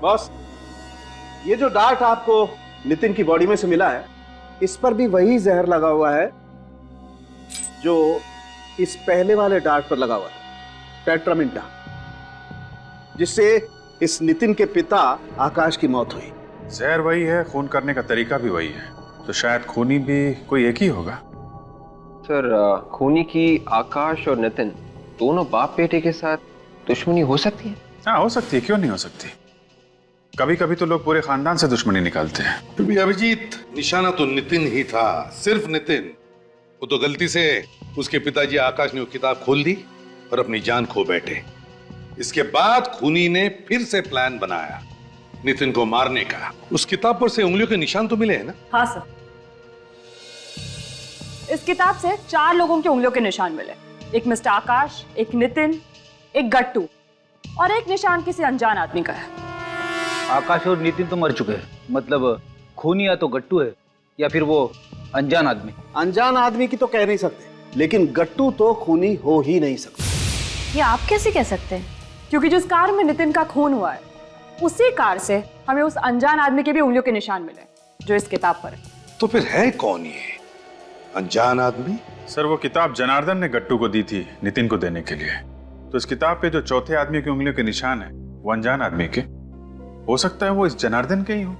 Boss, ये जो dart आपको नितिन की बॉडी में से मिला है, इस पर भी वही जहर लगा हुआ है जो इस पहले वाले डार्ट पर लगा हुआ था, टेट्रामिंटा, जिससे इस नितिन के पिता आकाश की मौत हुई। जहर वही है, खून करने का तरीका भी वही है, तो शायद खूनी भी कोई एक ही होगा। सर, खूनी की आकाश और नितिन दोनों बाप बेटे के साथ दुश्मनी हो सकती है? हाँ, हो सकती है, क्यों नहीं हो सकती। कभी कभी तो लोग पूरे खानदान से दुश्मनी निकालते हैं। फिर भी अभिजीत, निशाना तो नितिन ही था, सिर्फ नितिन। वो तो गलती से उसके पिताजी आकाश ने वो किताब खोल दी और अपनी जान खो बैठे। इसके बाद खूनी ने फिर से प्लान बनाया नितिन को मारने का। उस किताब पर से उंगलियों के निशान तो मिले हैं ना? हाँ सर, इस किताब से 4 लोगों की उंगलियों के निशान मिले। एक मिस्टर आकाश, एक नितिन, एक गट्टू और एक निशान किसी अनजान आदमी का है। आकाश और नितिन तो मर चुके हैं, मतलब खूनी या तो गट्टू है या फिर वो अनजान आदमी। अनजान आदमी की तो कह नहीं सकते, लेकिन गट्टू तो खूनी हो ही नहीं सकता। ये आप कैसे कह सकते हैं? क्योंकि जिस कार में नितिन का खून हुआ है, उसी कार से हमें उस अनजान आदमी के भी उंगलियों के निशान मिले जो इस किताब पर है। तो फिर है कौन ये अनजान आदमी? सर, वो किताब जनार्दन ने गट्टू को दी थी नितिन को देने के लिए। तो इस किताब पे जो चौथे आदमी की उंगलियों के निशान है वो अनजान आदमी के, हो सकता है वो इस जनार्दन के ही हो।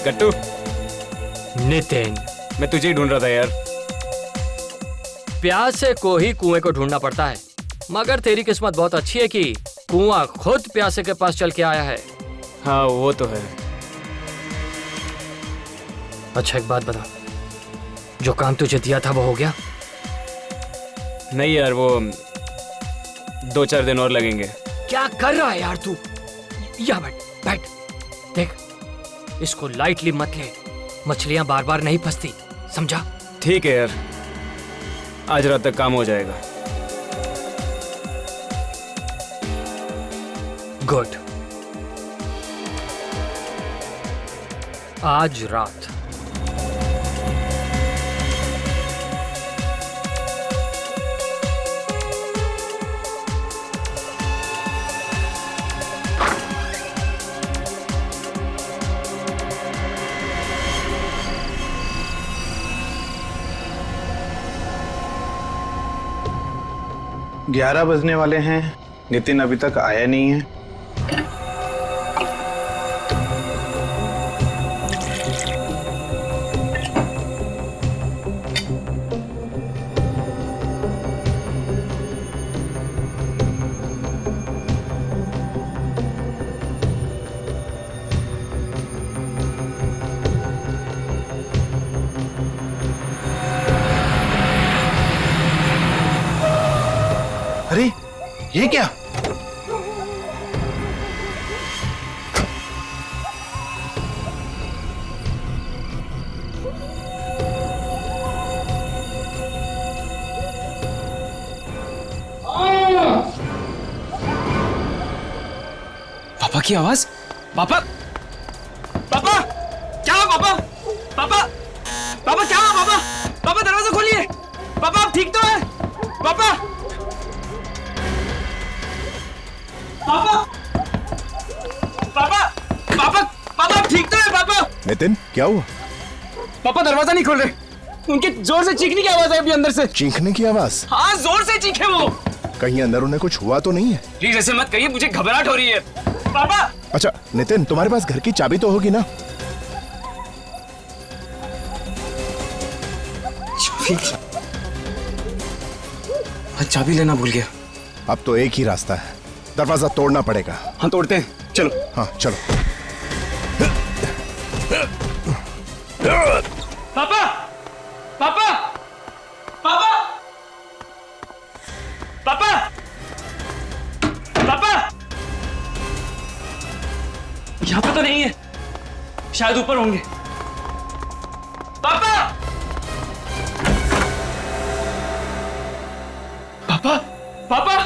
गट्टू, नितिन, मैं तुझे ही ढूंढ रहा था यार। प्यासे को ही कुएं को ढूंढना पड़ता है, मगर तेरी किस्मत बहुत अच्छी है कि कुआं खुद प्यासे के पास चल के आया है। हाँ, वो तो है। अच्छा, एक बात बता, जो काम तुझे दिया था वो हो गया? नहीं यार, वो 2-4 दिन और लगेंगे। क्या कर रहा है यार तू? या बैठ बैठ, देख, इसको लाइटली मत ले, मछलियां बार बार नहीं फंसती, समझा? ठीक है यार, आज रात तक काम हो जाएगा। गुड। आज रात ग्यारह बजने वाले हैं, नितिन अभी तक आया नहीं है। अरे ये क्या? पापा की आवाज। पापा, पापा, क्या हुआ पापा? पापा, पापा क्या हुआ पापा? पापा दरवाजा खोलिए। पापा आप ठीक तो है? पापा, पापा, पापा, नितिन क्या हुआ? पापा दरवाजा नहीं खोल रहे। उनके जोर से चीखने की आवाज है अभी अंदर से। चीखने की आवाज? हाँ जोर से चीखे वो। कहीं अंदर उन्हें कुछ हुआ तो नहीं है? प्लीज ऐसे मत कहिए, मुझे घबराहट हो रही है। पापा। अच्छा नितिन, तुम्हारे पास घर की चाबी तो होगी ना? चाबी लेना भूल गया। अब तो एक ही रास्ता है, दरवाजा तोड़ना पड़ेगा। हाँ तोड़ते हैं, चलो। हाँ चलो। पापा पापा पापा पापा पापा, यहाँ पे तो नहीं है, शायद ऊपर होंगे। पापा पापा पापा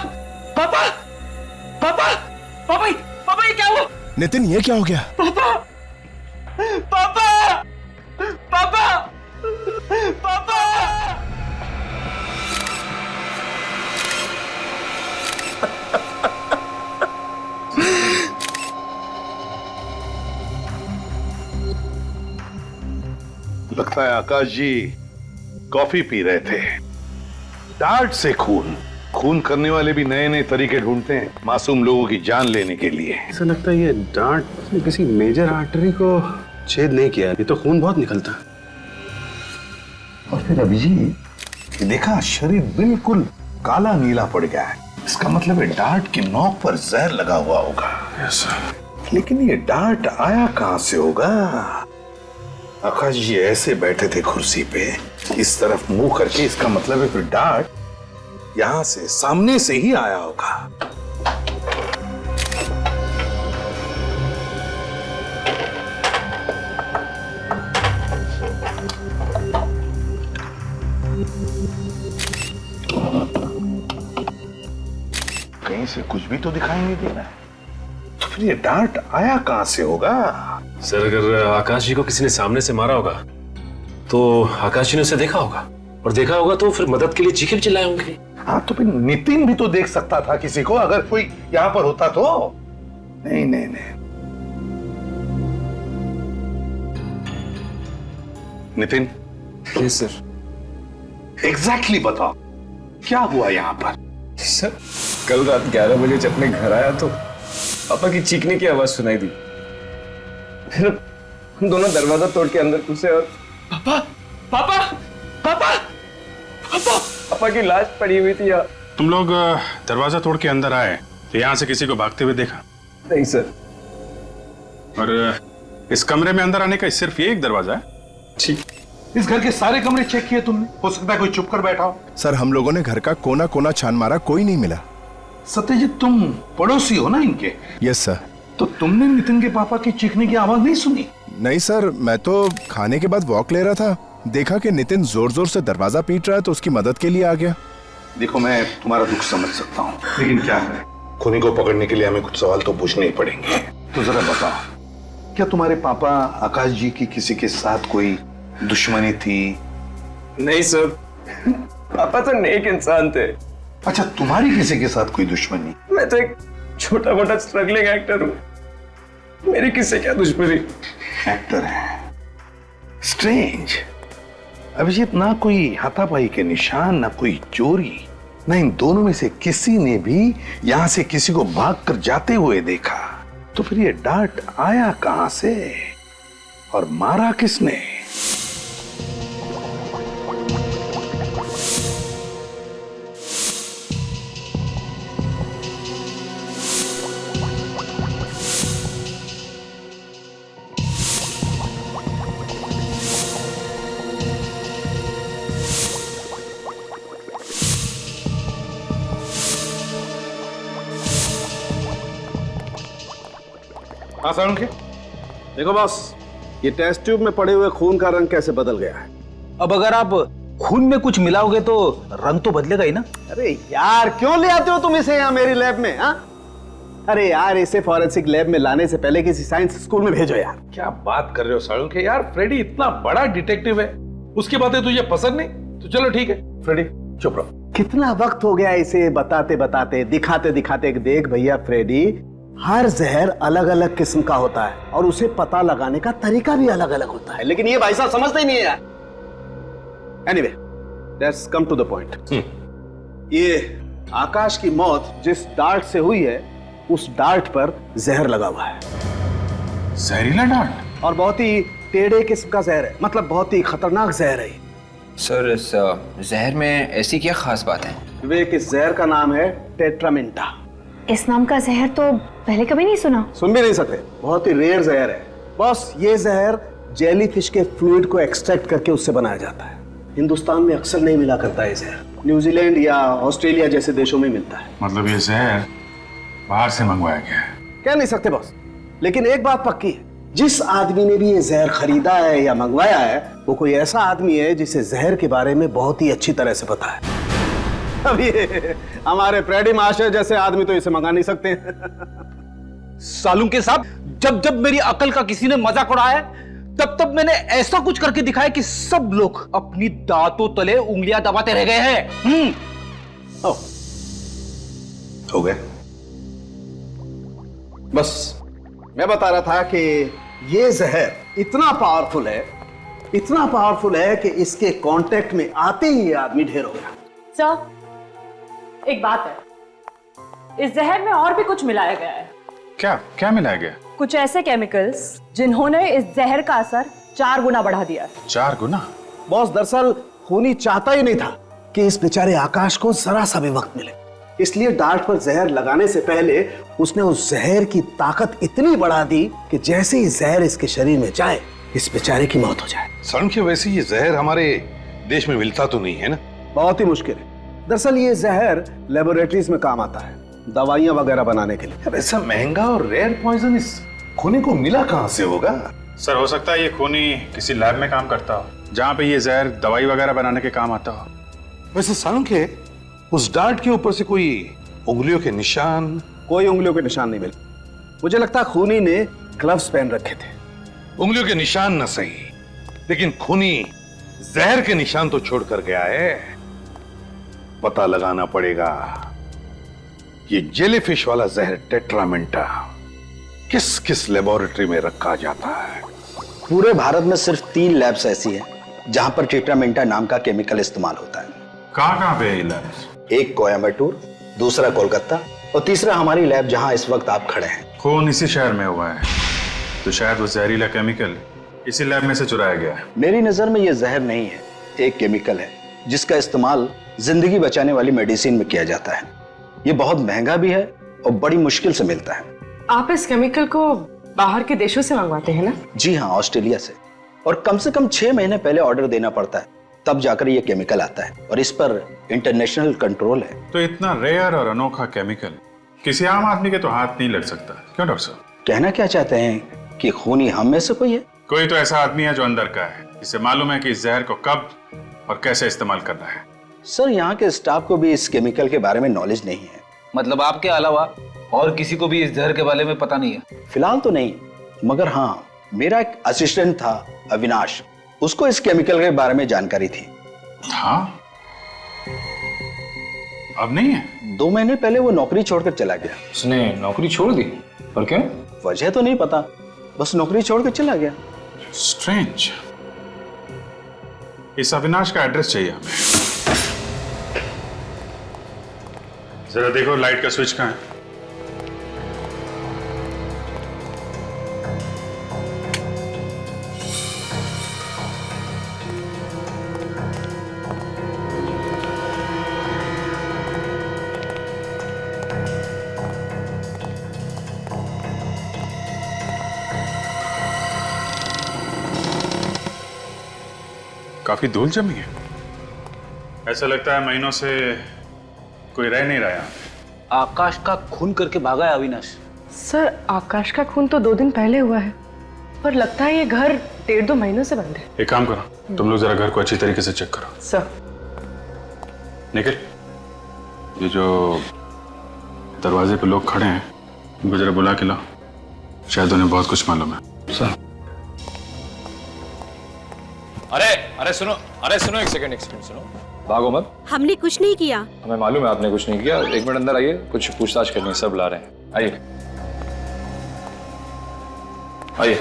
पापा पापा पापा पापा, ये क्या हुआ? नितिन ये क्या हो गया? पापा पापा पापा पापा। लगता है आकाश जी कॉफी पी रहे थे। डार्ट से खून, खून करने वाले भी नए नए तरीके ढूंढते हैं मासूम लोगों की जान लेने के लिए। ऐसा लगता है ये डार्ट ने किसी मेजर आर्टरी को छेद नहीं किया, ये तो खून बहुत निकलता। और फिर अभी जी ये देखा, शरीर बिल्कुल काला नीला पड़ गया है। इसका मतलब है डार्ट की नोक पर जहर लगा हुआ होगा। लेकिन ये डार्ट आया कहां से होगा? आकाश जी ऐसे बैठे थे कुर्सी पे, इस तरफ मुंह करके, इसका मतलब है फिर डार्ट यहां से सामने से ही आया होगा। कहीं से कुछ भी तो दिखाई नहीं दे रहा है, तो फिर ये डार्ट आया कहां से होगा? सर अगर आकाश जी को किसी ने सामने से मारा होगा तो आकाश जी ने उसे देखा होगा, और देखा होगा तो फिर मदद के लिए चीखे चिल्लाए होंगे। हाँ तो फिर नितिन भी तो देख सकता था किसी को, अगर कोई यहां पर होता तो। नहीं नहीं नहीं, नितिन। Yes sir. एग्जैक्टली बताओ क्या हुआ यहां पर? सर कल रात 11 बजे जब मैं घर आया तो पापा की चीखने की आवाज सुनाई दी। फिर हम दोनों दरवाजा तोड़ के अंदर घुसे और पापा पापा पापा पापा पापा की लाश पड़ी हुई थी यार। तुम लोग दरवाजा तोड़ के अंदर आए तो यहाँ से किसी को भागते हुए देखा? नहीं सर। और इस कमरे में अंदर आने का सिर्फ ये एक दरवाजा है? ठीक। इस घर के सारे कमरे चेक किए तुमने? हो सकता है कोई चुप कर बैठा हो। सर हम लोगों ने घर का कोना कोना छान मारा, कोई नहीं मिला। सत्यजीत तुम पड़ोसी हो ना इनके? Yes sir. तो तुमने नितिन के पापा की चीखने की आवाज नहीं सुनी? नहीं सर, मैं तो खाने के बाद वॉक ले रहा था, देखा कि नितिन जोर जोर से दरवाजा पीट रहा है तो उसकी मदद के लिए आ गया। देखो मैं तुम्हारा दुख समझ सकता हूँ, लेकिन क्या है, खूनी को पकड़ने के लिए हमें कुछ सवाल तो पूछने ही पड़ेंगे। तो जरा बताओ, क्या तुम्हारे पापा आकाश जी की किसी के साथ कोई दुश्मनी थी? नहीं सर, पापा तो नेक इंसान थे। अच्छा, तुम्हारी किसी के साथ कोई दुश्मनी? मैं तो एक छोटा मोटा स्ट्रगलिंग एक्टर हूँ, मेरी किससे क्या दुश्मनी? एक्टर है? स्ट्रेंज। अभिजीत, ना कोई हाथापाई के निशान, ना कोई चोरी, ना इन दोनों में से किसी ने भी यहां से किसी को भागकर जाते हुए देखा। तो फिर ये डार्ट आया कहां से और मारा किसने? के देखो बॉस, ये टेस्ट ट्यूब में पड़े हुए खून का रंग कैसे बदल गया है। अब अगर आप खून में कुछ मिलाओगे तो रंग तो बदलेगा ही ना। अरे यार, क्यों ले आते हो तुम इसे यहाँ मेरी लैब में? हाँ, अरे यार, इसे फॉरेंसिक लैब में लाने से पहले किसी साइंस स्कूल में भेजो यार। क्या बात कर रहे हो साड़ू के? यार फ्रेडी इतना बड़ा डिटेक्टिव है, उसकी बातें तुझे पसंद नहीं तो चलो ठीक है, फ्रेडी चुप रहो। कितना वक्त हो गया इसे बताते बताते, दिखाते दिखाते। देख भैया फ्रेडी, हर जहर अलग अलग किस्म का होता है और उसे पता लगाने का तरीका भी अलग अलग होता है, लेकिन ये भाई साहब समझते ही नहीं है यार। Anyway, let's come to the point. ये आकाश की मौत जिस डार्ट से हुई है, उस डार्ट पर जहर लगा हुआ है। जहरीला डार्ट? और बहुत ही टेढ़े किस्म का जहर है, मतलब बहुत ही खतरनाक जहर है। सर, इस जहर में ऐसी क्या खास बात है? विवेक, इस जहर का नाम है टेट्रामेंटा। इस नाम का जहर तो पहले कभी नहीं सुना। सुन भी नहीं सकते, बहुत ही रेयर जहर है। बॉस, ये जहर जेलीफिश के फ्लूइड को एक्सट्रैक्ट करके उससे बनाया जाता है। हिंदुस्तान में अक्सर नहीं मिला करता है जहर, न्यूजीलैंड या ऑस्ट्रेलिया जैसे देशों में मिलता है। मतलब ये जहर बाहर से मंगवाया गया है? कह नहीं सकते बॉस, लेकिन एक बात पक्की है, जिस आदमी ने भी ये जहर खरीदा है या मंगवाया है, वो कोई ऐसा आदमी है जिसे जहर के बारे में बहुत ही अच्छी तरह से पता है। अब ये हमारे फ्रेडी मास्टर जैसे आदमी तो इसे मंगा नहीं सकते। सालूम के साहब, जब जब मेरी अकल का किसी ने मजाक उड़ाया, तब तब मैंने ऐसा कुछ करके दिखाया कि सब लोग अपनी दांतों तले उंगलियां दबाते रह गए हैं। हो गए। बस मैं बता रहा था कि ये जहर इतना पावरफुल है कि इसके कांटेक्ट में आते ही ये आदमी ढेर हो गया। सर, एक बात है, इस जहर में और भी कुछ मिलाया गया है। क्या क्या मिलाया गया? कुछ ऐसे केमिकल्स जिन्होंने इस जहर का असर 4 गुना बढ़ा दिया। 4 गुना? बॉस, दरअसल खूनी चाहता ही नहीं था कि इस बेचारे आकाश को जरा सा भी वक्त मिले, इसलिए डार्ट पर जहर लगाने से पहले उसने उस जहर की ताकत इतनी बढ़ा दी कि जैसे ही जहर इसके शरीर में जाए, इस बेचारे की मौत हो जाए। सर, वैसे ये जहर हमारे देश में मिलता तो नहीं है ना? बहुत ही मुश्किल है। दरअसल ये जहर लेबोरेटरीज में काम आता है, दवाइयां वगैरह बनाने के लिए। ऐसा महंगा और रेयर पॉइजन इस खूनी को मिला कहां से होगा? सर, हो सकता है ये खूनी किसी लैब में काम करता हो, जहाँ पे ये जहर दवाई वगैरह बनाने के काम आता हो। वैसे सांख्य, उस डार्ट के ऊपर से कोई उंगलियों के निशान? कोई उंगलियों के निशान नहीं मिले। मुझे लगता है खूनी ने ग्लव्स पहन रखे थे। उंगलियों के निशान न सही, लेकिन खूनी जहर के निशान तो छोड़ कर गया है। पता लगाना पड़ेगा ये जेलीफिश वाला जहर टेट्रामेंटा किस किस लेबोरेटरी में रखा जाता है। पूरे भारत में सिर्फ 3 लैब्स ऐसी हैं जहां पर टेट्रामेंटा नाम का केमिकल इस्तेमाल होता है। कहाँ पे है ये लैब्स? एक कोयम्बटूर, दूसरा कोलकाता और तीसरा हमारी लैब जहां इस वक्त आप खड़े हैं। खून इसी शहर में हुआ है, तो शायद वो जहरीला केमिकल इसी लैब में से चुराया गया है। मेरी नजर में ये जहर नहीं है, एक केमिकल है जिसका इस्तेमाल जिंदगी बचाने वाली मेडिसिन में किया जाता है। ये बहुत महंगा भी है और बड़ी मुश्किल से मिलता है। आप इस केमिकल को बाहर के देशों से मंगवाते हैं ना? जी हाँ, ऑस्ट्रेलिया से। और कम से कम 6 महीने पहले ऑर्डर देना पड़ता है, तब जाकर ये केमिकल आता है और इस पर इंटरनेशनल कंट्रोल है। तो इतना रेयर और अनोखा केमिकल किसी आम आदमी के तो हाथ नहीं लग सकता, क्यों डॉक्टर साहब? कहना क्या चाहते हैं कि खूनी हम में से कोई है? कोई तो ऐसा आदमी है जो अंदर का है, जिसे मालूम है कि इस जहर को कब और कैसे इस्तेमाल करना है। सर, यहाँ के स्टाफ को भी इस केमिकल के बारे में नॉलेज नहीं है। मतलब आपके अलावा और किसी को भी इस जहर के बारे में पता नहीं है? फिलहाल तो नहीं, मगर हाँ, मेरा एक असिस्टेंट था अविनाश, उसको इस केमिकल के बारे में जानकारी थी। हाँ? अब नहीं है? 2 महीने पहले वो नौकरी छोड़कर चला गया। उसने नौकरी छोड़ दी? और क्यों? वजह तो नहीं पता, बस नौकरी छोड़कर चला गया। स्ट्रेंज। इस अविनाश का एड्रेस चाहिए हमें। जरा देखो लाइट का स्विच कहाँ है? काफी धूल जमी है, ऐसा लगता है महीनों से कोई रह नहीं रहा। आकाश का खून करके भागा है अविनाश। सर, आकाश का खून तो 2 दिन पहले हुआ है, पर लगता है ये घर 1.5-2 महीनों से बंद है। एक काम करो, तुम लोग जरा घर को अच्छी तरीके से चेक करो। सर। निखिल, ये जो दरवाजे पे लोग खड़े हैं, उनको जरा बुला के लाओ, शायद उन्हें बहुत कुछ मालूम है। सर। अरे सुनो, एक सेकंड सुनो, भागो मत। हमने कुछ नहीं किया। हमें मालूम है आपने कुछ नहीं किया। 1 मिनट अंदर आइए, कुछ पूछताछ करनी है, सब ला रहे हैं, आइए। आइए।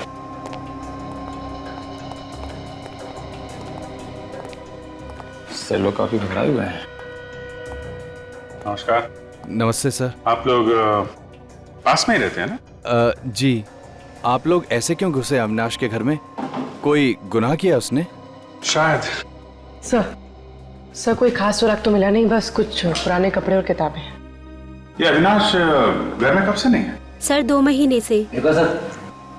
सर लोग काफी घबराए हुए हैं। नमस्कार। नमस्ते सर। आप लोग पास में ही रहते हैं ना? जी। आप लोग ऐसे क्यों घुसे अविनाश के घर में? कोई गुनाह किया उसने? शायद। सर कोई खास सुराग तो मिला नहीं, बस कुछ पुराने कपड़े और किताबें। ये अविनाश घर में कब से नहीं है? सर 2 महीने से। देखा सर,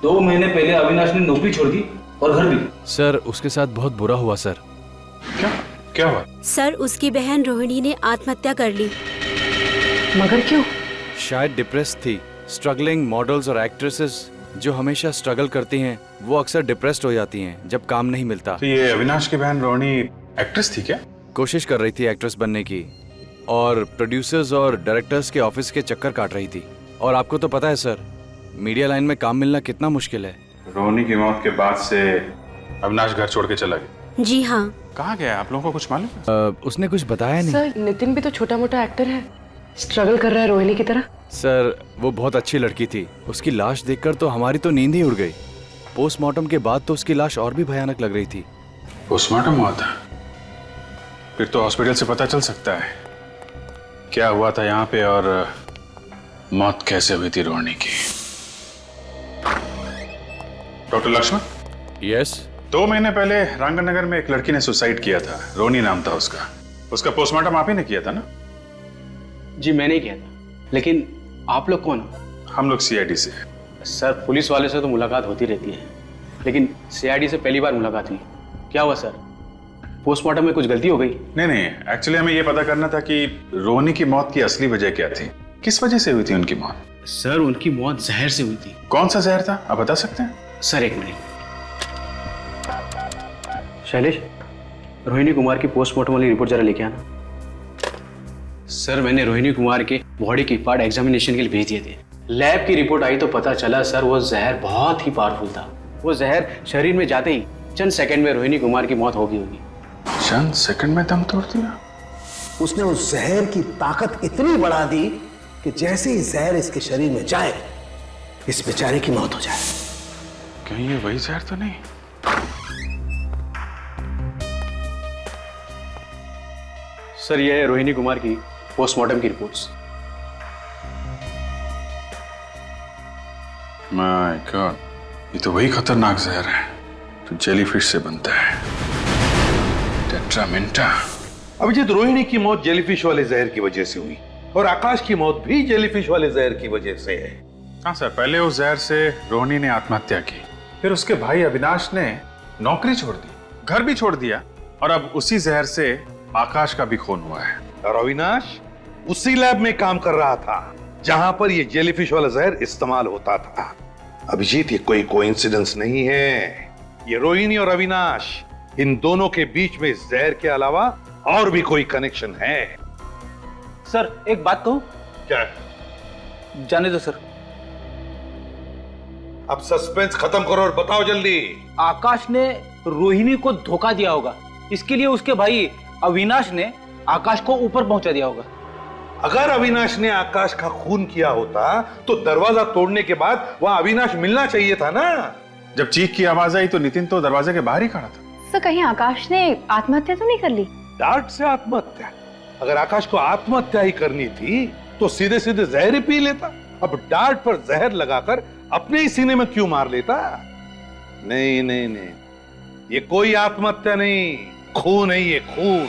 2 महीने पहले अविनाश ने नौकरी छोड़ दी और घर भी। सर उसके साथ बहुत बुरा हुआ सर। क्या हुआ? सर उसकी बहन रोहिणी ने आत्महत्या कर ली। मगर क्यों? शायद डिप्रेस थी। स्ट्रगलिंग मॉडल्स और एक्ट्रेसेस जो हमेशा स्ट्रगल करती हैं वो अक्सर डिप्रेस्ड हो जाती हैं जब काम नहीं मिलता। तो ये अविनाश की बहन रोहिणी एक्ट्रेस थी क्या? कोशिश कर रही थी एक्ट्रेस बनने की और प्रोड्यूसर्स और डायरेक्टर्स के ऑफिस के चक्कर काट रही थी। और आपको तो पता है सर, मीडिया लाइन में काम मिलना कितना मुश्किल है। रोहिणी की मौत के बाद से अविनाश घर छोड़ के चला गया? जी हाँ। कहाँ गया? आप लोगों को कुछ मालूम है? उसने कुछ बताया नहीं। सर नितिन भी तो छोटा मोटा एक्टर है, स्ट्रगल कर रहा है रोहिणी की तरह। सर वो बहुत अच्छी लड़की थी। उसकी लाश देखकर तो हमारी तो नींद ही उड़ गई। पोस्टमार्टम के बाद तो उसकी लाश और भी भयानक लग रही थी। पोस्टमार्टम हुआ था? फिर तो हॉस्पिटल से पता चल सकता है क्या हुआ था यहाँ पे और मौत कैसे हुई थी रोहिणी की। डॉक्टर लक्ष्मण? यस। 2 महीने पहले रांगनगर में एक लड़की ने सुसाइड किया था, रोहिणी नाम था उसका। उसका पोस्टमार्टम आप ही ने किया था ना? जी मैंने ही किया था, लेकिन आप लोग कौन हो? हम लोग सीआईडी से। सर पुलिस वाले से तो मुलाकात होती रहती है, लेकिन सीआईडी से पहली बार मुलाकात हुई। क्या हुआ सर, पोस्टमार्टम में कुछ गलती हो गई? नहीं, एक्चुअली हमें यह पता करना था कि रोहिणी की मौत की असली वजह क्या थी, किस वजह से हुई थी उनकी मौत। सर उनकी मौत जहर से हुई थी। कौन सा जहर था, आप बता सकते हैं? सर 1 मिनट। शैलेश, रोहिणी कुमार की पोस्टमार्टम वाली रिपोर्ट जरा लेके आना। सर मैंने रोहिणी कुमार के बॉडी की पार्ट एग्जामिनेशन के लिए भेज दिए थे। लैब की रिपोर्ट आई तो पता चला सर वो जहर बहुत ही पावरफुल था। वो जहर शरीर में जाते ही चंद सेकंड में रोहिणी कुमार की मौत होगी। चंद सेकंड में दम तोड़ दिया? उसने उस जहर की ताकत इतनी बढ़ा दी कि जैसे ही जहर इसके शरीर में जाए इस बेचारे की मौत हो जाए। कहीं ये वही जहर तो नहीं? सर ये है रोहिणी कुमार की पोस्टमार्टम की रिपोर्ट्स। माय गॉड, ये तो वही खतरनाक जहर है जो जेलीफिश से बनता है, टेट्रामेंटा। अभिजीत, रोहिणी की मौत जेलीफिश वाले जहर की वजह से हुई और आकाश की मौत भी जेलीफिश वाले जहर की वजह से है। हाँ सर, पहले उस जहर से रोहिणी ने आत्महत्या की, फिर उसके भाई अविनाश ने नौकरी छोड़ दी, घर भी छोड़ दिया और अब उसी जहर से आकाश का भी खून हुआ है। और अविनाश उसी लैब में काम कर रहा था जहां पर ये जेलीफिश वाला जहर इस्तेमाल होता था। अभिजीत, ये कोई कोइंसिडेंस नहीं है, ये रोहिणी और अविनाश इन दोनों के बीच में इस जहर के अलावा और भी कोई कनेक्शन है। सर एक बात कहूं? क्या? जाने दो सर। अब सस्पेंस खत्म करो और बताओ जल्दी। आकाश ने रोहिणी को धोखा दिया होगा, इसके लिए उसके भाई अविनाश ने आकाश को ऊपर पहुंचा दिया होगा। अगर अविनाश ने आकाश का खून किया होता तो दरवाजा तोड़ने के बाद वहां अविनाश मिलना चाहिए था ना। जब चीख की आवाज आई तो नितिन तो दरवाजे के बाहर ही खड़ा था। सर कहीं आकाश ने आत्महत्या तो नहीं कर ली? डांट से आत्महत्या? अगर आकाश को आत्महत्या ही करनी थी तो सीधे सीधे जहर ही पी लेता। अब डांट पर जहर लगाकर अपने ही सीने में क्यों मार लेता? नहीं नहीं नहीं, ये कोई आत्महत्या नहीं, खून है ये, खून।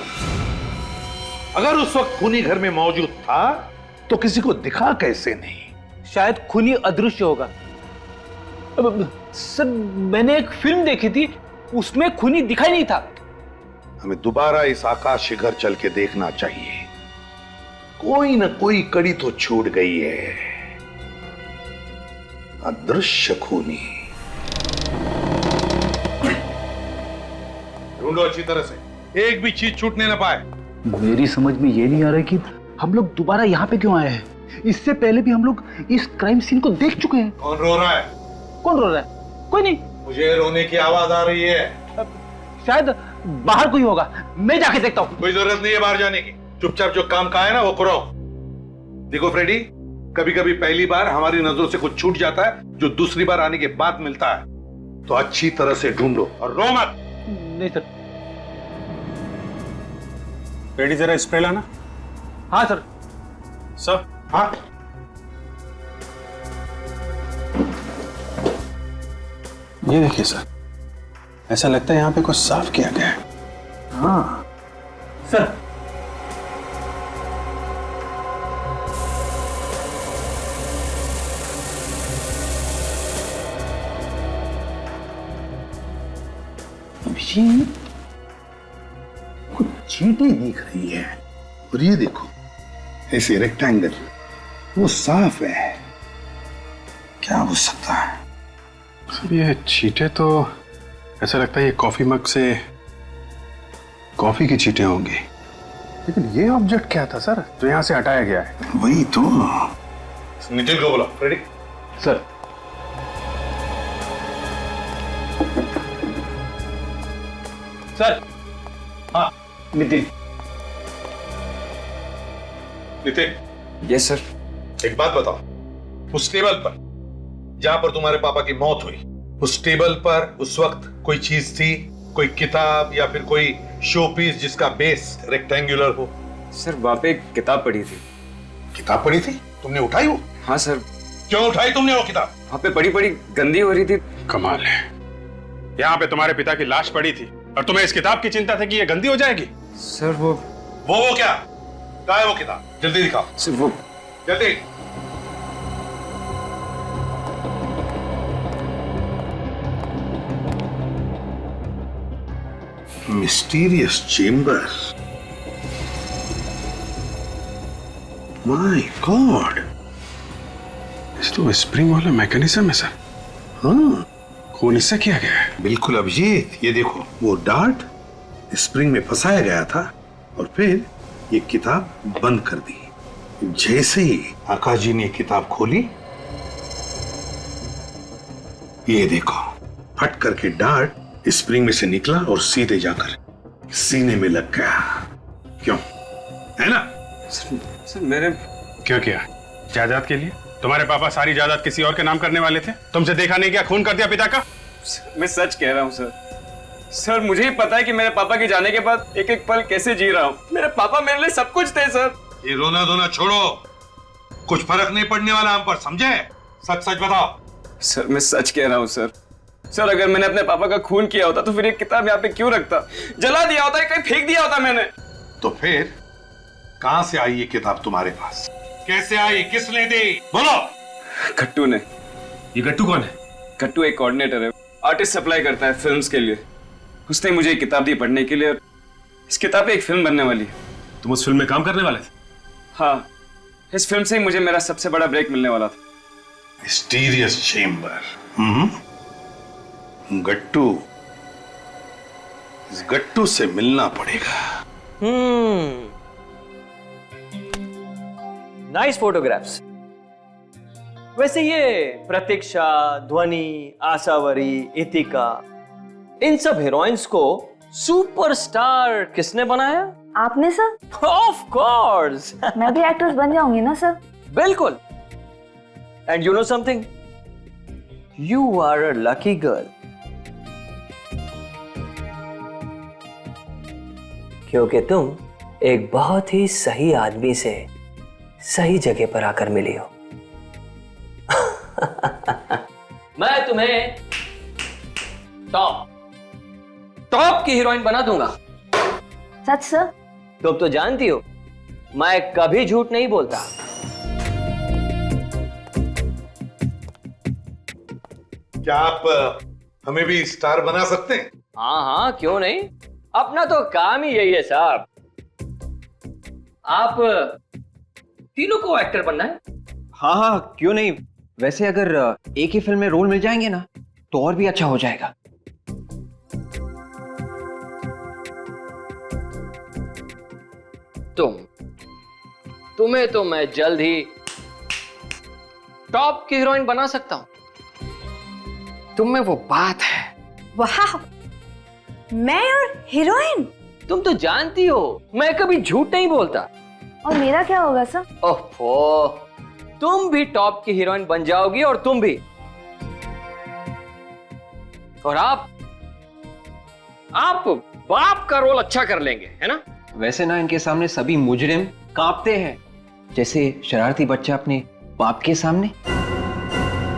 अगर उस वक्त खूनी घर में मौजूद था तो किसी को दिखा कैसे नहीं? शायद खूनी अदृश्य होगा। सर मैंने एक फिल्म देखी थी, उसमें खूनी दिखाई नहीं था। हमें दोबारा इस आकाश के घर चल के देखना चाहिए, कोई ना कोई कड़ी तो छूट गई है। अदृश्य खूनी ढूंढो अच्छी तरह से, एक भी चीज छूटने ना पाए। मेरी समझ में ये नहीं आ रहा कि हम लोग दोबारा यहाँ पे क्यों आए हैं। इससे पहले भी हम लोग इस क्राइम सीन को देख चुके हैं। कौन रो रहा है? कौन रो रहा है? कोई नहीं। मुझे रोने की आवाज आ रही है। शायद बाहर कोई होगा, मैं जाके देखता हूँ। कोई जरूरत नहीं है बाहर जाने की, चुपचाप जो काम का है ना वो करो। देखो फ्रेडी, कभी कभी पहली बार हमारी नजरों से कुछ छूट जाता है जो दूसरी बार आने के बाद मिलता है। तो अच्छी तरह से ढूंढो और रो मत। नहीं सर। रेडी, जरा स्प्रे लाना। हाँ सर। सर। हाँ, ये देखिए सर, ऐसा लगता है यहाँ पे कुछ साफ किया गया है। हाँ सर। ये कुछ चींटी दिख रही है और ये देखो ऐसे रेक्टेंगल, वो साफ है। क्या हो सकता है? सर ये चींटे तो ऐसा लगता है ये कॉफी मग से कॉफी की चींटे होंगी। लेकिन ये ऑब्जेक्ट क्या था सर जो यहाँ से हटाया गया है? वही तो। नितिन को बोला। Ready sir. सर। हाँ नितिन। नितिन। Yes sir. एक बात बताओ, उस टेबल पर जहां पर तुम्हारे पापा की मौत हुई, उस टेबल पर उस वक्त कोई चीज थी, कोई किताब या फिर कोई शो पीस जिसका बेस रेक्टेंगुलर हो? सर वहां पे एक किताब पढ़ी थी। किताब पढ़ी थी? तुमने उठाई वो? हाँ सर। क्यों उठाई तुमने वो किताब? वहां पे पढ़ी पढ़ी गंदी हो रही थी। कमाल है, यहाँ पे तुम्हारे पिता की लाश पड़ी थी और तुम्हें इस किताब की चिंता थी कि ये गंदी हो जाएगी। सर वो क्या? कहाँ है वो किताब? जल्दी दिखाओ। सर वो जल्दी। Mysterious chamber. माय गॉड, इस तो स्प्रिंग वाला मैकेनिज्म है सर। हाँ, खून इससे किया गया है। बिल्कुल अभिजीत, ये देखो वो डार्ट स्प्रिंग में फंसाया गया था और फिर ये किताब बंद कर दी। जैसे ही आकाश जी ने ये किताब खोली, ये देखो फट करके डार्ट स्प्रिंग में से निकला और सीधे जाकर सीने में लग गया। क्यों, है ना? सर मैंने क्यों किया? जायदाद के लिए? तुम्हारे पापा सारी जायदाद किसी और के नाम करने वाले थे, तुमसे देखा नहीं क्या खून कर दिया पिता का? मैं सच कह रहा हूँ सर। सर मुझे ही पता है कि मेरे पापा के जाने के बाद एक एक पल कैसे जी रहा हूँ। मेरे पापा मेरे लिए सब कुछ थे सर। ये रोना धोना छोड़ो, कुछ फर्क नहीं पड़ने वाला हम पर, समझे? सच सच बताओ। सर मैं सच कह रहा हूँ सर। सर अगर मैंने अपने पापा का खून किया होता तो फिर ये किताब यहाँ पे क्यों रखता? जला दिया होता, कहीं फेंक दिया होता मैंने। तो फिर कहां से आई ये किताब तुम्हारे पास? कैसे आई? किसने दी? बोलो। गट्टू ने। ये गट्टू कौन है? गट्टू एक कोऑर्डिनेटर है, आर्टिस्ट सप्लाई करता है फिल्म्स के लिए। उसने मुझे एक किताब दी पढ़ने के लिए और इस किताब पे एक फिल्म बनने वाली है। तुम उस फिल्म में काम करने वाले थे? हाँ, इस फिल्म से ही मुझे मेरा सबसे बड़ा ब्रेक मिलने वाला था। Mysterious chamber. गट्टू, इस गट्टू से मिलना पड़ेगा। Nice photographs. वैसे ये प्रतीक्षा, ध्वनि, आशावरी, इतिका, इन सब हीरोइंस को सुपरस्टार किसने बनाया? आपने सर? Of course. मैं भी एक्ट्रेस बन जाऊंगी ना सर? बिल्कुल। And you know something, you are a lucky girl, क्योंकि तुम एक बहुत ही सही आदमी से सही जगह पर आकर मिली हो। मैं तुम्हें टॉप की हीरोइन बना दूंगा। सच सर? तुम तो जानती हो मैं कभी झूठ नहीं बोलता। क्या आप हमें भी स्टार बना सकते हैं? हाँ हाँ, क्यों नहीं, अपना तो काम ही यही है साहब। आप तीनों को एक्टर बनना है? हाँ हाँ, क्यों नहीं। वैसे अगर एक ही फिल्म में रोल मिल जाएंगे ना तो और भी अच्छा हो जाएगा। तुम्हें तो मैं जल्द ही टॉप की हीरोइन बना सकता हूं। तुम में वो बात है। वाह, मैं और हीरोइन? तुम तो जानती हो मैं कभी झूठ नहीं बोलता। और मेरा क्या होगा सर? ओहो, तुम भी टॉप की हीरोइन बन जाओगी और तुम भी। और आप बाप का रोल अच्छा कर लेंगे, है ना? वैसे ना इनके सामने सभी मुजरिम कांपते हैं, जैसे शरारती बच्चा अपने बाप के सामने।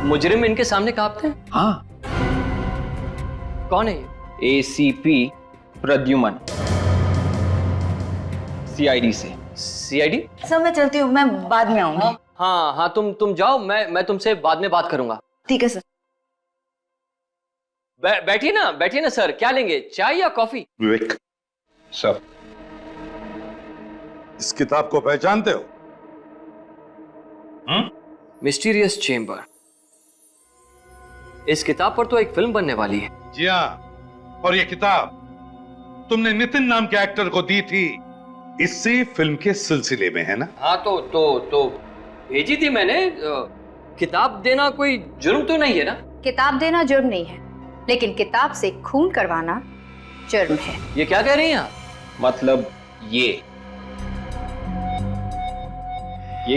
मुजरिम इनके सामने कांपते हैं? हाँ। कौन है ये? ACP प्रद्युमन, CID से। CID? सर मैं चलती हूँ, मैं बाद में आऊंगी। हाँ हाँ, तुम जाओ, मैं तुमसे बाद में बात करूंगा। ठीक है सर। बैठिए ना सर, क्या लेंगे, चाय या कॉफी? विवेक सर, इस किताब को पहचानते हो? Mysterious chamber. इस किताब पर तो एक फिल्म बनने वाली है। जी हाँ, और ये किताब तुमने नितिन नाम के एक्टर को दी थी इसी फिल्म के सिलसिले में, है ना? हाँ तो भेजी थी मैंने। किताब देना कोई जुर्म तो नहीं है ना? किताब देना जुर्म नहीं है, लेकिन किताब से खून करवाना जुर्म है। ये क्या कह रही हैं आप? मतलब ये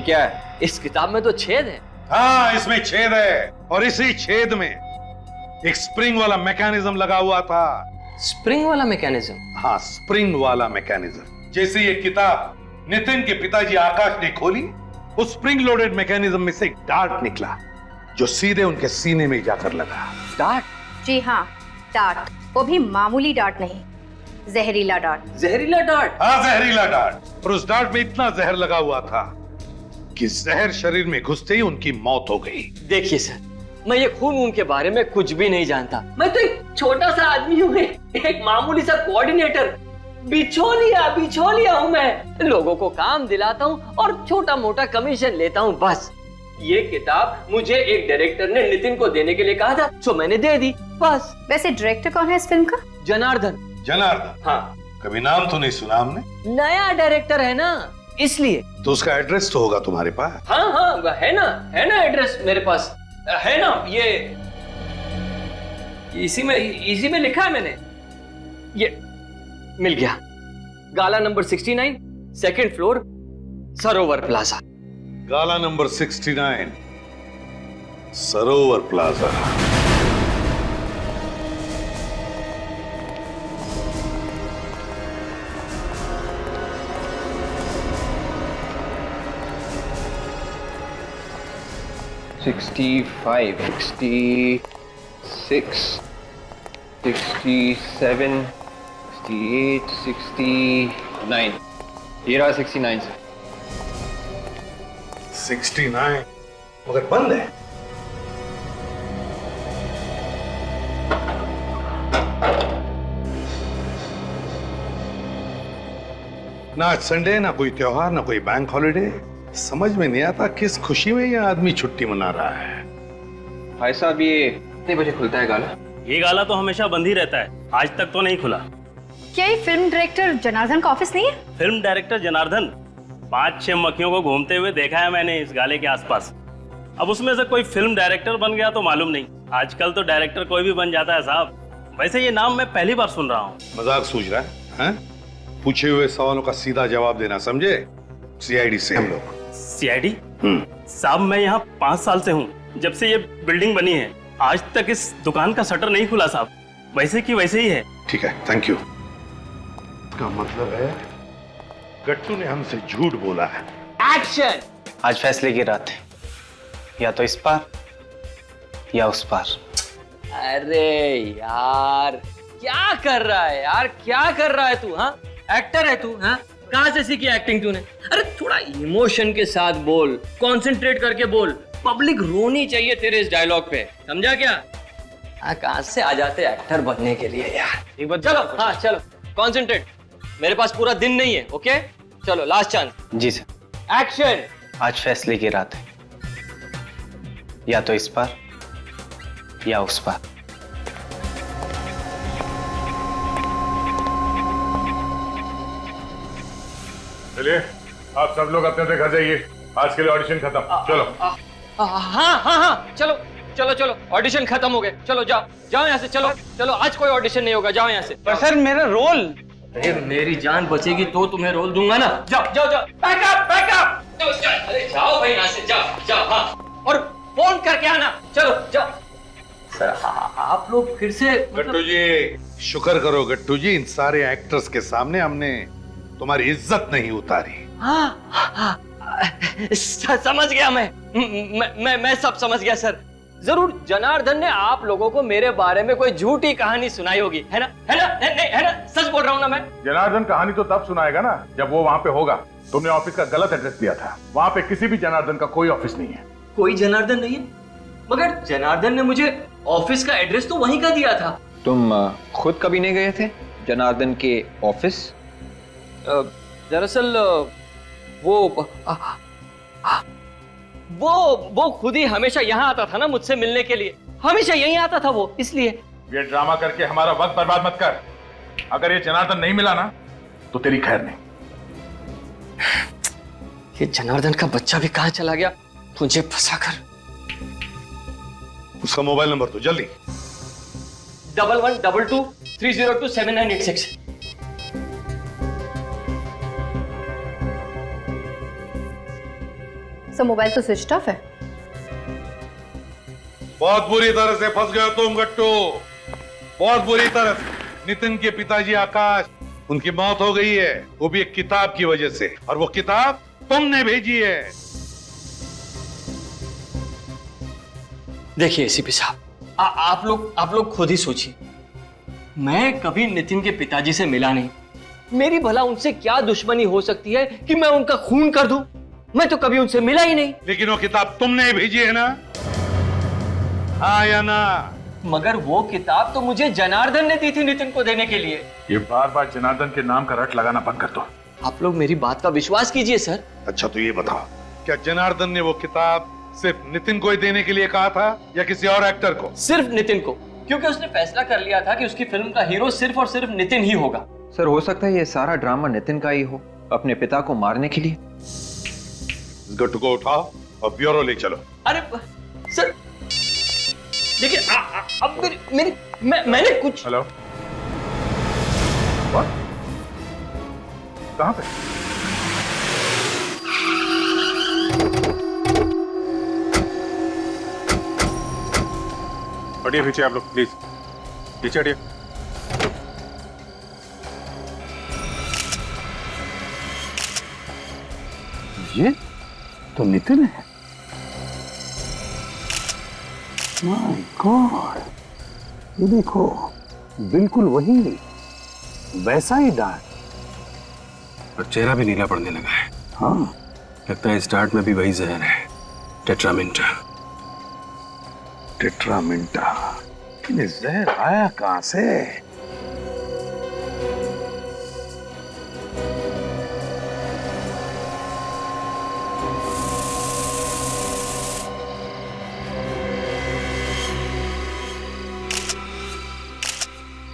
क्या है? इस किताब में तो छेद है। हाँ, इसमें छेद है, और इसी छेद में एक स्प्रिंग वाला मैकेनिज्म लगा हुआ था। स्प्रिंग वाला मैकेनिज्म? हाँ, स्प्रिंग वाला मैकेनिज्म। जैसे ये किताब नितिन के पिताजी आकाश ने खोली, उस स्प्रिंग लोडेड मैकेनिज्म में से एक डार्ट निकला जो सीधे उनके सीने में जाकर लगा। डार्ट? जी हाँ, डार्ट, वो भी मामूली डार्ट नहीं, जहरीला डार्ट। जहरीला डार्ट? हाँ, जहरीला डार्ट। और उस डार्ट में इतना जहर लगा हुआ था कि जहर शरीर में घुसते ही उनकी मौत हो गई। देखिए सर, मैं ये खून के बारे में कुछ भी नहीं जानता। मैं तो एक छोटा सा आदमी हूँ, एक मामूली सा कोऑर्डिनेटर। बिछोलिया हूँ मैं। लोगों को काम दिलाता हूँ और छोटा मोटा कमीशन लेता हूँ, बस। ये किताब मुझे एक डायरेक्टर ने नितिन को देने के लिए कहा था, तो मैंने दे दी, बस। वैसे डायरेक्टर कौन है इस फिल्म का? जनार्दन। जनार्दन? हाँ। कभी नाम तो नहीं सुना हमने। नया डायरेक्टर है ना, इसलिए। तो उसका एड्रेस तो होगा तुम्हारे पास? हाँ, है ना एड्रेस मेरे पास, है ना। ये इसी में लिखा है मैंने। ये मिल गया। गाला नंबर 69, सेकंड फ्लोर, सरोवर प्लाजा। गाला नंबर 69, सरोवर प्लाजा। $65, $66, $67, $68, $69। ये रहा 69 से। 69 मगर बंद है। ना आज संडे, ना कोई त्योहार, ना कोई बैंक हॉलिडे। समझ में नहीं आता किस खुशी में ये आदमी छुट्टी मना रहा है। भाई साहब, ये कितने बजे खुलता है गाला? ये गाला तो हमेशा बंद ही रहता है, आज तक तो नहीं खुला। क्या ये फिल्म डायरेक्टर जनार्दन का ऑफिस नहीं है? फिल्म डायरेक्टर जनार्दन 5-6 मक्खियों को घूमते हुए देखा है मैंने इस गाले के आसपास। अब उसमें से कोई फिल्म डायरेक्टर बन गया तो मालूम नहीं। आजकल तो डायरेक्टर कोई भी बन जाता है साहब। वैसे ये नाम मैं पहली बार सुन रहा हूँ। मजाक सूझ रहा है? पूछे हुए सवालों का सीधा जवाब देना, समझे? CID से हम लोग। CID? साहब, मैं यहाँ 5 साल से हूँ, जब से ये बिल्डिंग बनी है। आज तक इस दुकान का शटर नहीं खुला साहब, वैसे की वैसे ही है। ठीक है, थैंक यू। का मतलब है गट्टू ने हमसे झूठ बोला है। एक्शन! आज फैसले की रात है, या तो इस पार या उस पार। अरे यार, क्या कर रहा है यार, क्या कर रहा है तू? हाँ, एक्टर है तू? हाँ, कहाँ से सीखी एक्टिंग तूने? अरे थोड़ा इमोशन के साथ बोल, कंसंट्रेट करके बोल। पब्लिक रोनी चाहिए तेरे इस डायलॉग पे, समझा क्या? कहाँ से आ जाते एक्टर बनने के लिए यार। एक बार चलो, हाँ चलो, कंसंट्रेट। मेरे पास पूरा दिन नहीं है, ओके? चलो, लास्ट चांस। जी सर। एक्शन! आज फैसले की रात है, या तो इस पार या उस पार। चलिए, आप सब लोग अपने अपने घर जाइए। आज के लिए ऑडिशन खत्म। चलो। हाँ, चलो, ऑडिशन खत्म हो गए। चलो जाओ यहाँ से, चलो, आज कोई ऑडिशन नहीं होगा, जाओ यहाँ से। पर सर, मेरा रोल। अरे मेरी जान बचेगी तो तुम्हें रोल दूंगा ना। जाओ। बैकअप! अरे जाओ भाई यहाँ से, जाओ जाओ। हाँ, और फोन करके आना। चलो जाओ। सर आप लोग फिर से गट्टू जी, शुक्र करो गट्टू जी, इन सारे एक्टर्स के सामने हमने तुम्हारी इज्जत नहीं उतारी। हाँ, समझ गया मैं सब समझ गया सर। जरूर जनार्दन ने आप लोगों को मेरे बारे में कोई झूठी कहानी सुनाई होगी, है ना? है ना? सच बोल रहा हूँ ना मैं? जनार्दन कहानी तो तब सुनाएगा ना जब वो वहाँ पे होगा। तुमने ऑफिस का गलत एड्रेस दिया था। वहाँ पे किसी भी जनार्दन का कोई ऑफिस नहीं है। कोई जनार्दन नहीं है? मगर जनार्दन ने मुझे ऑफिस का एड्रेस तो वहीं का दिया था। तुम खुद कभी नहीं गए थे जनार्दन के ऑफिस? दरअसल वो खुद ही हमेशा यहाँ आता था ना मुझसे मिलने के लिए। हमेशा यहीं आता था वो, इसलिए। ये ड्रामा करके हमारा वक्त बर्बाद मत कर। अगर ये जनार्दन नहीं मिला ना तो तेरी खैर नहीं। ये जनार्दन का बच्चा भी कहाँ चला गया मुझे फंसाकर। उसका मोबाइल नंबर दो जल्दी। 112223027986। सर मोबाइल तो स्विच ऑफ है। बहुत बुरी तरह से फंस गए तुम गट्टू, बहुत बुरी तरह से। नितिन के पिताजी आकाश, उनकी मौत हो गई है, वो भी एक किताब की वजह से, और वो किताब तुमने भेजी है। देखिए एसीपी साहब, आप लोग खुद ही सोचिए। मैं कभी नितिन के पिताजी से मिला नहीं। मेरी भला उनसे क्या दुश्मनी हो सकती है कि मैं उनका खून कर दूं? मैं तो कभी उनसे मिला ही नहीं। लेकिन वो किताब तुमने भेजी है ना? हाँ या ना? मगर वो किताब तो मुझे जनार्दन ने दी थी नितिन को देने के लिए। ये बार बार जनार्दन के नाम का रट लगाना बंद कर दो। आप लोग मेरी बात का विश्वास कीजिए सर। अच्छा तो ये बताओ, क्या जनार्दन ने वो किताब सिर्फ नितिन को ही देने के लिए कहा था या किसी और एक्टर को? सिर्फ नितिन को, क्योंकि उसने फैसला कर लिया था कि उसकी फिल्म का हीरो सिर्फ और सिर्फ नितिन ही होगा। सर हो सकता है ये सारा ड्रामा नितिन का ही हो, अपने पिता को मारने के लिए। इस गट्टू को उठाओ और ब्यूरो ले चलो। अरे सर देखिए, अब मैंने कुछ। हेलो, कहाँ पे? हटिए पीछे आप लोग, प्लीज पीछे हटिए। ये तो नितिन है। माय गॉड, ये देखो, बिल्कुल वही, वैसा ही डार्ट। और चेहरा भी नीला पड़ने लगा है। हाँ, लगता है इस डार्ट में भी वही जहर है, टेट्रामिंटा। टेट्रामिंटा, लेकिन जहर आया कहां से?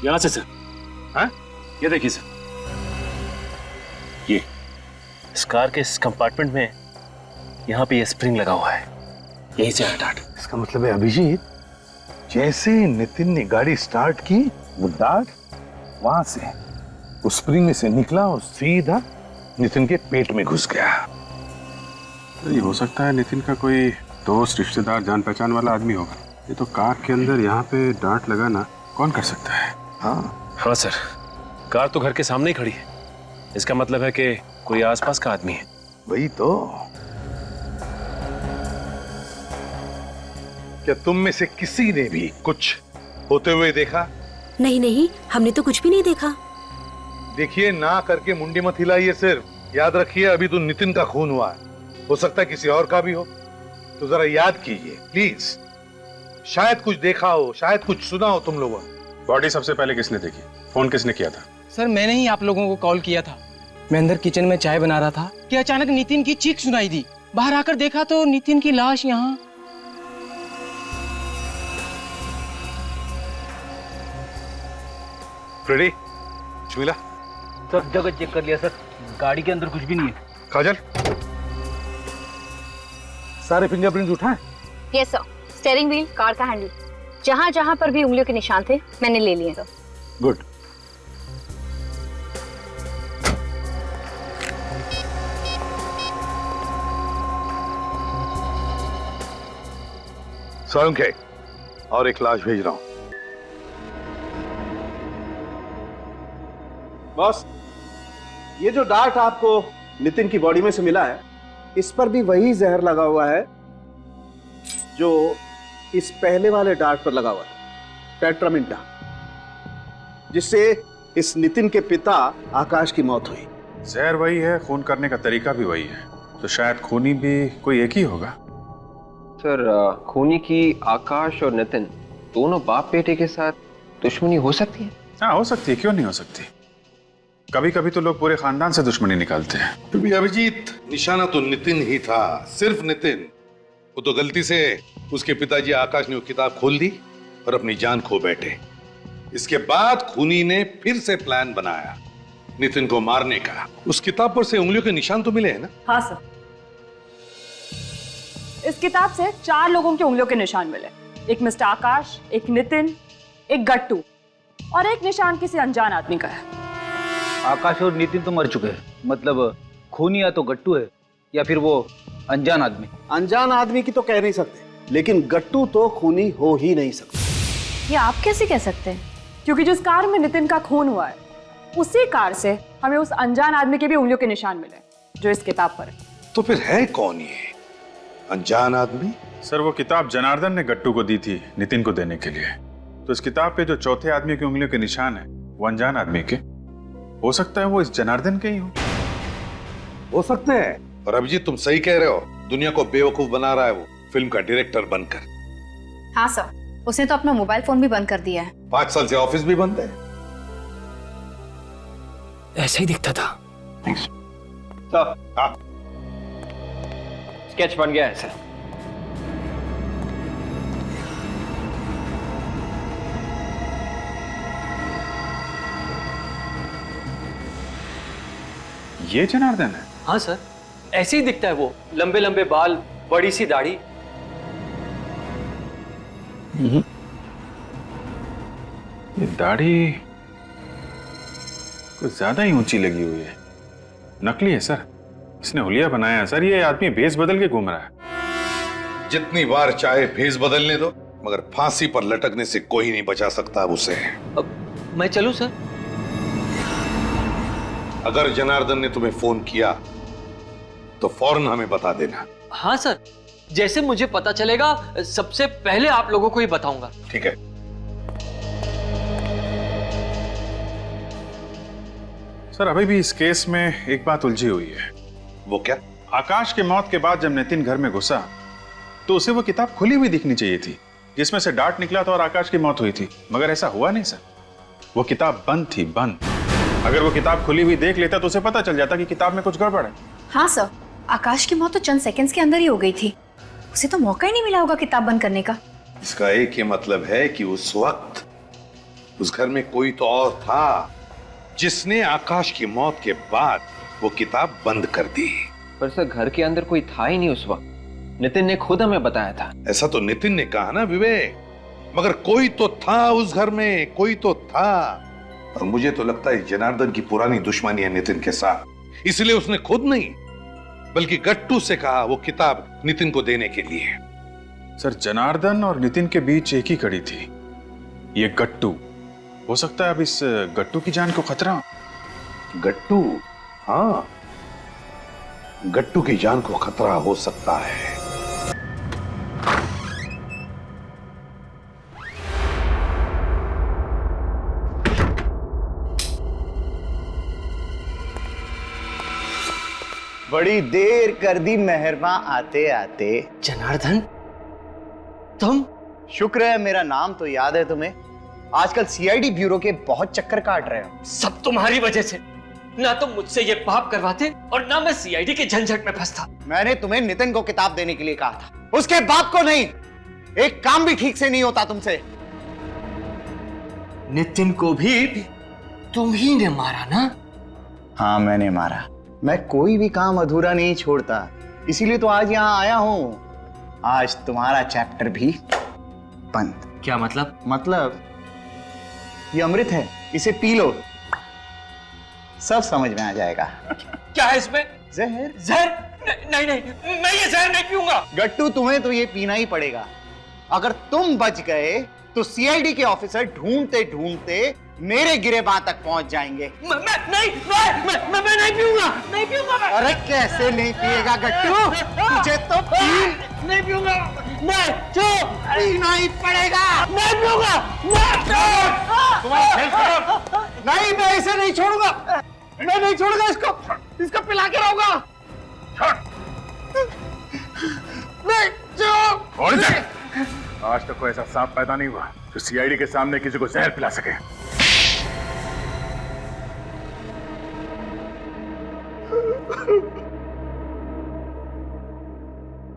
यहां से सर। हाँ, ये देखिए सर, ये इस कार के इस कंपार्टमेंट में यहाँ पे ये स्प्रिंग लगा हुआ है, यहीं से आया डार्ट। इसका मतलब है अभिजीत, जैसे नितिन ने गाड़ी स्टार्ट की, वो डार्ट वहां से उस स्प्रिंग में से निकला और सीधा नितिन के पेट में घुस गया। तो ये हो सकता है नितिन का कोई दोस्त, रिश्तेदार, जान पहचान वाला आदमी होगा। ये तो कार के अंदर यहाँ पे डार्ट लगाना कौन कर सकता है? हाँ सर, कार तो घर के सामने ही खड़ी है, इसका मतलब है कि कोई आसपास का आदमी है। वही तो। क्या तुम में से किसी ने भी कुछ होते हुए देखा? नहीं, हमने तो कुछ भी नहीं देखा। देखिए, ना करके मुंडी मत हिलाइए, सिर्फ याद रखिए अभी तो नितिन का खून हुआ है, हो सकता है किसी और का भी हो, तो जरा याद कीजिए प्लीज। शायद कुछ देखा हो, शायद कुछ सुना हो तुम लोगों ने। बॉडी सबसे पहले किसने देखी? फोन किसने किया था? सर मैंने ही आप लोगों को कॉल किया था। मैं अंदर किचन में चाय बना रहा था कि अचानक नितिन की चीख सुनाई दी। बाहर आकर देखा तो नितिन की लाश यहाँ। फ्रेडी, शमीला, सब जगह चेक कर लिया सर, गाड़ी के अंदर कुछ भी नहीं है। काजल, सारे फिंगरप्रिंट उठाए? Yes sir, steering wheel, car का हैंडल, जहां जहां पर भी उंगलियों के निशान थे मैंने ले लिए सर। गुड। सोलंके, और एक लाश भेज रहा हूं। बॉस, ये जो डार्ट आपको नितिन की बॉडी में से मिला है, इस पर भी वही जहर लगा हुआ है जो इस पहले वाले डार्ट पर लगा हुआ था, टेट्रामिंटा, जिससे इस नितिन के पिता आकाश की मौत हुई। जहर वही है, खून करने का तरीका भी वही है, तो शायद खूनी भी कोई एक ही होगा। सर, खूनी की आकाश और नितिन दोनों बाप बेटे के साथ दुश्मनी हो सकती है? हाँ, हो सकती है, क्यों नहीं हो सकती। कभी कभी तो लोग पूरे खानदान से दुश्मनी निकालते हैं। क्योंकि अभिजीत, निशाना तो नितिन ही था, सिर्फ नितिन। वो तो गलती से उसके पिताजी आकाश ने वो किताब खोल दी और अपनी जान खो बैठे। इसके बाद खूनी ने फिर से प्लान बनाया नितिन को मारने का। उस किताब पर से उंगलियों के निशान तो मिले हैं ना? हाँ सर, इस किताब से 4 लोगों की उंगलियों के निशान मिले। एक मिस्टर आकाश, एक नितिन, एक गट्टू और एक निशान किसी अनजान आदमी का है। आकाश और नितिन तो मर चुके हैं, मतलब खूनी या तो गट्टू है या फिर वो अनजान आदमी। अनजान आदमी की तो कह नहीं सकते, लेकिन गट्टू तो खूनी हो ही नहीं सकता। ये आप कैसे कह सकते हैं? क्योंकि जिस कार में नितिन का खून हुआ है, उसी कार से हमें उस अनजान आदमी के भी उंगलियों के निशान मिले जो इस किताब पर है। तो फिर है कौन ये अनजान आदमी? सर, वो किताब जनार्दन ने गट्टू को दी थी नितिन को देने के लिए। तो इस किताब पे जो चौथे आदमी की उंगलियों के निशान है वो अनजान आदमी के, हो सकता है वो इस जनार्दन के ही हो सकते हैं। और अभिजीत, तुम सही कह रहे हो, दुनिया को बेवकूफ बना रहा है वो फिल्म का डायरेक्टर बनकर। हाँ सर, उसने तो अपना मोबाइल फोन भी बंद कर दिया है। 5 साल से ऑफिस भी बंद है। ऐसा ही दिखता था। हाँ, स्केच बन गया है सर। ये जनार्दन है? हाँ सर, ऐसे ही दिखता है वो, लंबे लंबे बाल, बड़ी सी दाढ़ी। ये दाढ़ी कुछ ज्यादा ही ऊंची लगी हुई है। नकली है सर, इसने हुलिया बनाया है सर। ये आदमी भेस बदल के घूम रहा है। जितनी बार चाहे भेस बदलने दो, मगर फांसी पर लटकने से कोई नहीं बचा सकता उसे। अब मैं चलूं सर? अगर जनार्दन ने तुम्हें फोन किया तो फौरन हमें बता देना। हाँ सर, जैसे मुझे पता चलेगा सबसे पहले आप लोगों को ही बताऊंगा। ठीक है। सर, अभी भी इस केस में एक बात उलझी हुई है। वो क्या? आकाश के मौत के बाद जब नितिन घर में घुसा तो उसे वो किताब खुली हुई दिखनी चाहिए थी जिसमें से डार्ट निकला था और आकाश की मौत हुई थी, मगर ऐसा हुआ नहीं सर। वो किताब बंद थी, बंद। अगर वो किताब खुली हुई देख लेता तो उसे पता चल जाता कि किताब में कुछ गड़बड़ है। हाँ सर, आकाश की मौत तो चंद सेकंड्स के अंदर ही हो गई थी। उसे तो मौका ही नहीं मिला होगा किताब बंद करने का। इसका एक ही मतलब है कि उस वक्त उस घर में कोई तो और था जिसने आकाश की मौत के बाद वो किताब बंद कर दी। पर सर, घर के अंदर कोई था ही नहीं उस वक्त। नितिन ने खुद हमें बताया था। ऐसा तो नितिन ने कहा ना विवेक, मगर कोई तो था उस घर में, कोई तो था। और मुझे तो लगता है जनार्दन की पुरानी दुश्मनी है नितिन के साथ, इसलिए उसने खुद नहीं बल्कि गट्टू से कहा वो किताब नितिन को देने के लिए। सर, जनार्दन और नितिन के बीच एक ही कड़ी थी, ये गट्टू। हो सकता है अब इस गट्टू की जान को खतरा हो। गट्टू? हाँ, गट्टू की जान को खतरा हो सकता है। बड़ी देर कर दी मेहरमा आते आते। जनार्दन, तुम? शुक्र है मेरा नाम तो याद है तुम्हें। आजकल सीआईडी ब्यूरो के बहुत चक्कर काट रहे हो। सब तुम्हारी वजह से। ना तुम मुझसे ये पाप करवाते और ना मैं सीआईडी के झंझट में फंसता। मैंने तुम्हें नितिन को किताब देने के लिए कहा था, उसके बाप को नहीं। एक काम भी ठीक से नहीं होता तुमसे। नितिन को भी तुम ही ने मारा ना? हाँ, मैंने मारा। मैं कोई भी काम अधूरा नहीं छोड़ता, इसीलिए तो आज यहाँ आया हूं। आज तुम्हारा चैप्टर भी बंद। क्या मतलब? मतलब ये अमृत है, इसे पी लो, सब समझ में आ जाएगा। क्या है इसमें? जहर। जहर? नहीं नहीं, मैं ये जहर नहीं पीऊंगा। गट्टू, तुम्हें तो ये पीना ही पड़ेगा। अगर तुम बच गए तो सीआईडी के ऑफिसर ढूंढते ढूंढते मेरे गिरेबान तक पहुंच जाएंगे। मैं नहीं पीऊंगा, नहीं पीऊंगा मैं। अरे कैसे नहीं पिएगा गट्टू? तुझे तो नहीं पीऊंगा मैं, पीना ही पड़ेगा। नहीं पीऊंगा नहीं, मैं इसे नहीं छोड़ूंगा, मैं नहीं छोड़ूंगा इसको पिला के रहूंगा। आज तक कोई ऐसा सांप पैदा नहीं हुआ जो सीआईडी के सामने किसी को जहर पिला सके।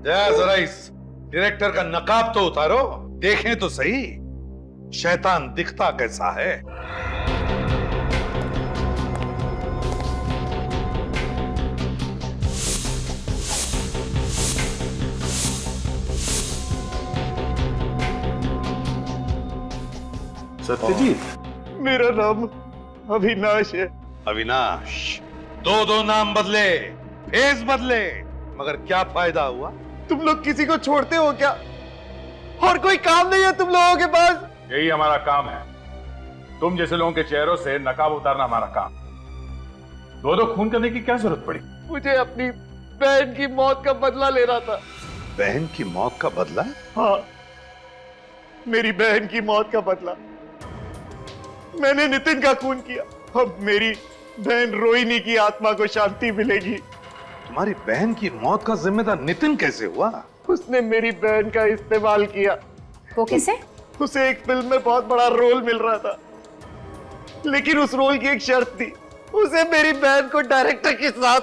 जरा इस डायरेक्टर का नकाब तो उतारो, देखें तो सही शैतान दिखता कैसा है। सत्यजीत, मेरा नाम अविनाश है। अविनाश, दो नाम बदले, फेस बदले, मगर क्या फायदा हुआ? तुम लोग किसी को छोड़ते हो क्या? और कोई काम नहीं है तुम लोगों के पास? यही हमारा काम है। तुम जैसे लोगों के चेहरों से नकाब उतारना हमारा काम। दो खून करने की क्या जरूरत पड़ी? मुझे अपनी बहन की मौत का बदला लेना था। बहन की मौत का बदला? हाँ, मेरी बहन की मौत का बदला। मैंने नितिन का खून किया, अब मेरी बहन रोहिणी की आत्मा को शांति मिलेगी। तुम्हारी बहन की मौत का जिम्मेदार नितिन कैसे हुआ? उसने मेरी बहन का इस्तेमाल किया। वो कैसे? उसे एक फिल्म में बहुत बड़ा रोल मिल रहा था, लेकिन उस रोल की एक शर्त थी, उसे मेरी बहन को डायरेक्टर के साथ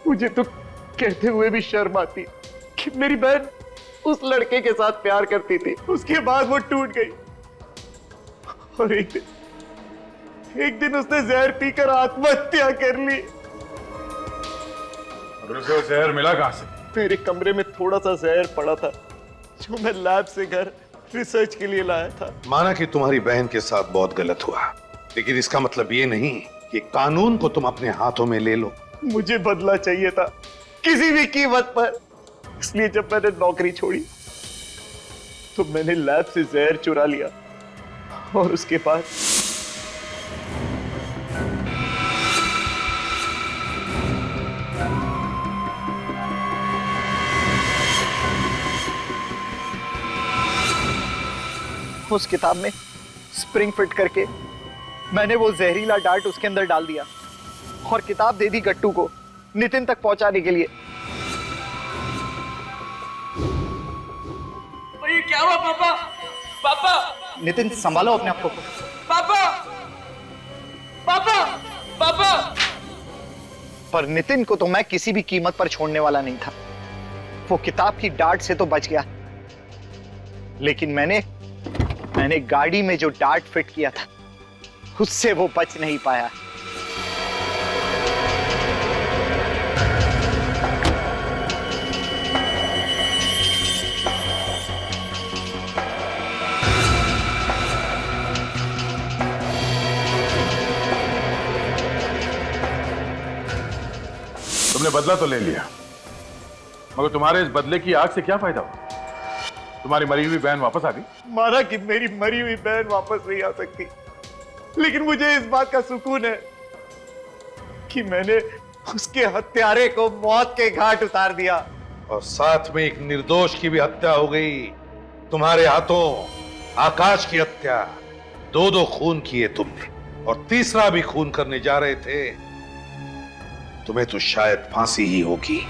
मुझे तो कहते हुए भी शर्म आती कि मेरी बहन उस लड़के के साथ प्यार करती थी, उसके बाद वो टूट गई और एक दिन उसने जहर पीकर आत्महत्या कर ली। और उसे वो जहर मिला कहां से? मेरे कमरे में थोड़ा सा जहर पड़ा था जो मैं लैब से घर रिसर्च के लिए लाया था। माना कि तुम्हारी बहन के साथ बहुत गलत हुआ, लेकिन इसका मतलब ये नहीं कि कानून को तुम अपने हाथों में ले लो। मुझे बदला चाहिए था किसी भी कीमत पर, इसलिए जब मैंने नौकरी छोड़ी तो मैंने लैब से जहर चुरा लिया और उसके बाद उस किताब में स्प्रिंग फिट करके मैंने वो जहरीला डार्ट उसके अंदर डाल दिया और किताब दे दी गट्टू को नितिन तक पहुंचाने के लिए। ये क्या हुआ पापा? पापा! नितिन संभालो अपने आप को। पापा! पापा! पापा! पर नितिन को तो मैं किसी भी कीमत पर छोड़ने वाला नहीं था। वो किताब की डार्ट से तो बच गया, लेकिन मैंने गाड़ी में जो डार्ट फिट किया था उससे वो बच नहीं पाया। तुमने बदला तो ले लिया, मगर तुम्हारे इस बदले की आग से क्या फायदा हुआ? तुम्हारी मरी हुई बहन वापस आ गई। माना कि मेरी मरी हुई बहन वापस नहीं आ सकती, लेकिन मुझे इस बात का सुकून है कि मैंने उसके हत्यारे को मौत के घाट उतार दिया और साथ में एक निर्दोष की भी हत्या हो गई तुम्हारे हाथों। आकाश की हत्या, दो खून किए तुमने और तीसरा भी खून करने जा रहे थे। तुम्हें तो शायद फांसी ही होगी।